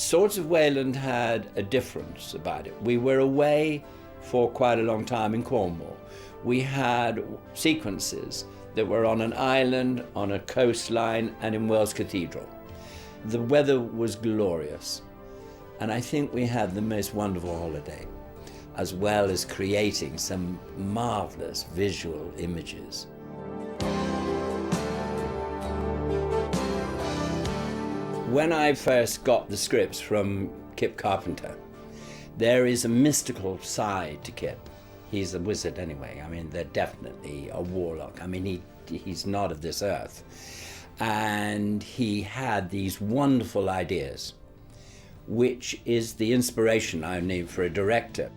Swords of Wayland had a difference about it. We were away for quite a long time in Cornwall. We had sequences that were on an island, on a coastline, and in Wells Cathedral. The weather was glorious, and I think we had the most wonderful holiday, as well as creating some marvelous visual images. When I first got the scripts from Kip Carpenter, there is a mystical side to Kip. He's a wizard anyway. I mean, they're definitely a warlock. I mean, he's not of this earth. And he had these wonderful ideas, which is the inspiration I need for a director.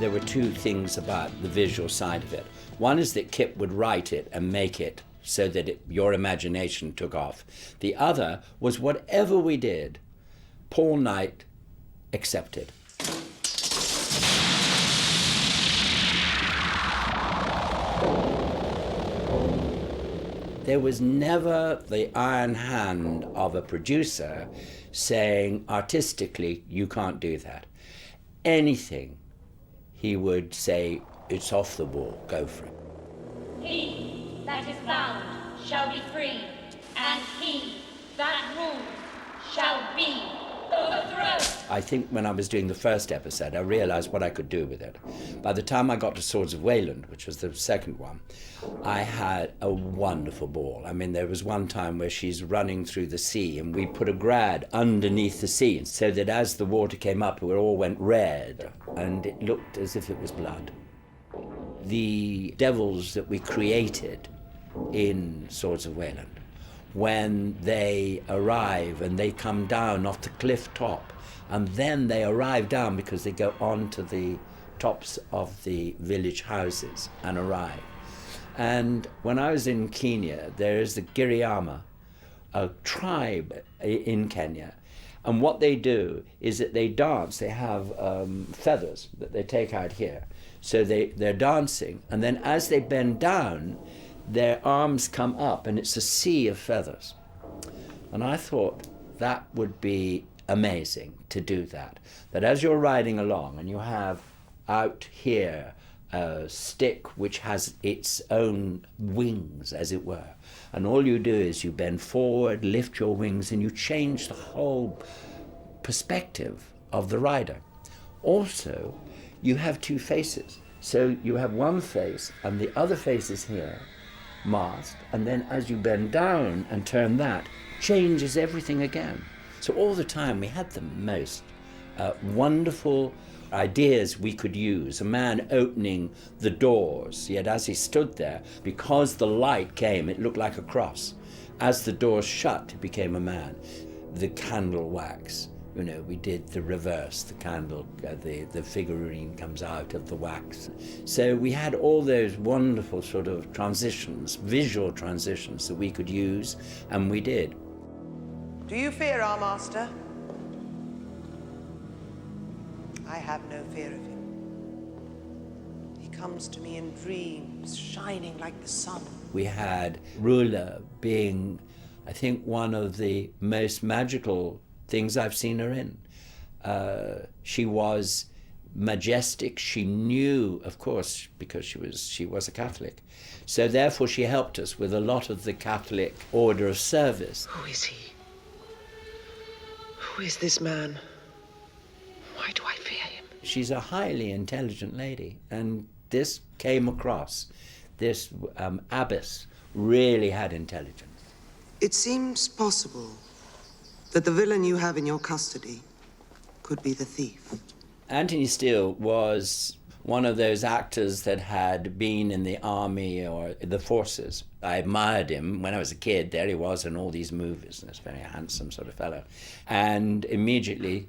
There were two things about the visual side of it. One is that Kip would write it and make it so that your imagination took off. The other was whatever we did, Paul Knight accepted. There was never the iron hand of a producer saying, artistically, you can't do that. Anything, he would say, it's off the wall, go for it. He that is bound shall be free, and he that rules shall be overthrown. I think when I was doing the first episode, I realized what I could do with it. By the time I got to Swords of Wayland, which was the second one, I had a wonderful ball. I mean, there was one time where she's running through the sea, and we put a grad underneath the sea so that as the water came up, it all went red, and it looked as if it was blood. The devils that we created in Swords of Wayland, when they arrive and they come down off the cliff top, and then they arrive down because they go on to the tops of the village houses and arrive. And when I was in Kenya, there is the Giriama, a tribe in Kenya, and what they do is that they dance. They have feathers that they take out here. So they're dancing, and then as they bend down, their arms come up, and it's a sea of feathers. And I thought that would be amazing to do that. That as you're riding along, and you have out here a stick which has its own wings, as it were, and all you do is you bend forward, lift your wings, and you change the whole perspective of the rider. Also, you have two faces. So you have one face, and the other face is here, masked, and then as you bend down and turn that, changes everything again. So all the time we had the most wonderful ideas we could use. A man opening the doors, yet as he stood there, because the light came, it looked like a cross. As the doors shut, it became a man. The candle wax. You know, we did the reverse, the candle, the figurine comes out of the wax. So we had all those wonderful sort of transitions, visual transitions that we could use, and we did. Do you fear our master? I have no fear of him. He comes to me in dreams, shining like the sun. We had Rula being, I think, one of the most magical things I've seen her in. She was majestic. She knew, of course, because she was a Catholic. So therefore she helped us with a lot of the Catholic order of service. Who is he? Who is this man? Why do I fear him? She's a highly intelligent lady, and this came across. This abbess really had intelligence. It seems possible that the villain you have in your custody could be the thief. Anthony Steele was one of those actors that had been in the army or the forces. I admired him when I was a kid. There he was in all these movies, and this very handsome sort of fellow. And immediately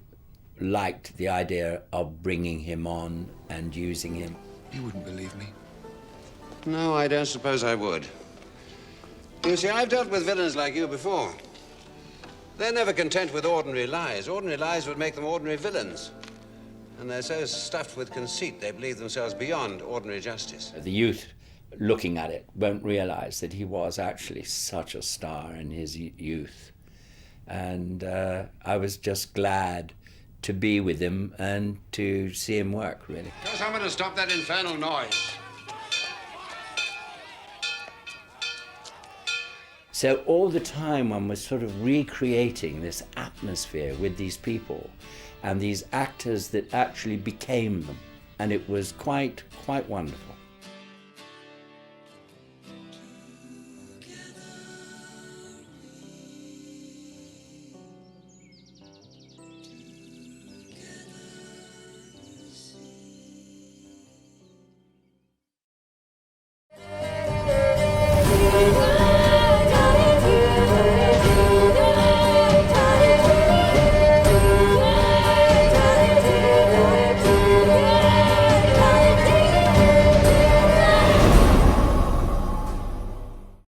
liked the idea of bringing him on and using him. You wouldn't believe me. No, I don't suppose I would. You see, I've dealt with villains like you before. They're never content with ordinary lies. Ordinary lies would make them ordinary villains. And they're so stuffed with conceit, they believe themselves beyond ordinary justice. The youth looking at it, won't realize that he was actually such a star in his youth. And I was just glad to be with him and to see him work, really. Tell someone to stop that infernal noise. So all the time one was sort of recreating this atmosphere with these people and these actors that actually became them. And it was quite wonderful.